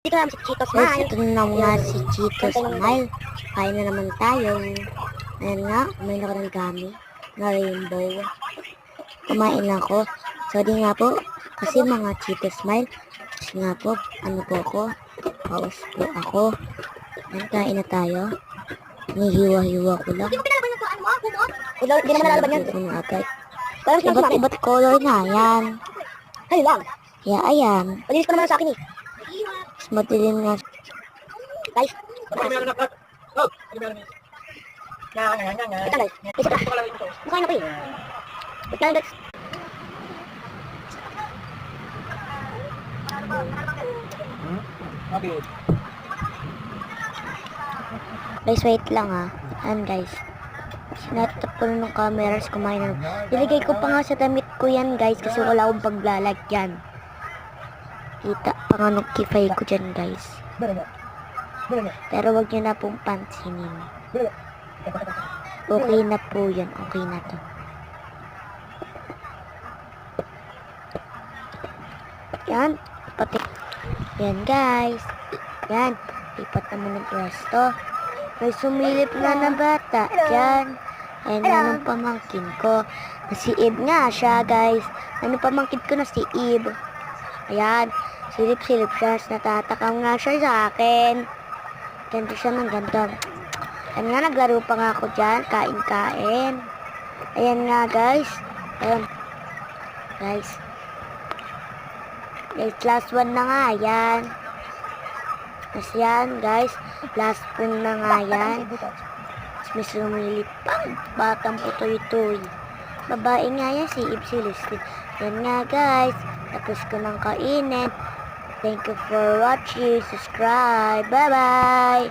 Dito naman si Chito Guys, Smile. ito na nga si Chito Smile. Kain na naman tayo. Ayan nga, kumain ako ng gummy na rainbow. Kumain ako. Sorry nga po, kasi mga Chito Smile. Kasi nga po, ano po ako? Paus po ako. Ayan, kain na tayo. Nihiwa-hiwa ko lang. Hindi mo pinalaban yung ano mo, kumo. Hindi naman nalalaban yan. Ano agad. Parang sinabi namin. Iba't color na, yan. Ay lang. Yeah, ayan. Malinis pa naman sa akin eh. Mas matilim nga. Guys. Ito guys. Isa ka. Mukha na ko eh. Wait lang guys. Okay. Guys, wait lang ah. Ayan guys. Sinatap ko na ng cameras, kumain na. Nilagay ko pa nga sa damit ko yan guys kasi wala akong paglalagyan. Kita pa nga nung kifay ko dyan guys. Pero wag nyo na pong pansinin. Okay na po yan. Okay na to. Yan. Pati. Yan guys. Yan. Lipat naman ng pwesto. May sumilip na na bata. Yan. Ayan na ng pamangkin ko. Si Eve nga siya guys. Ano pamangkin ko na si Eve. Ayan. Silip-silip siya. Natatakam nga siya sa akin. Ganto siya ng ganto. Ayan nga, naglaro pa nga ako dyan. Kain-kain. Ayan nga guys. Ayan. Guys. Guys, last one na nga. Ayan. Tapos yan guys. Last one na nga yan. May sumilip pang batang putoy-toy. Babae nga yan si Eve Celestine. Yan nga guys. Tapos ko nang kainin. Thank you for watching. Subscribe. Bye-bye.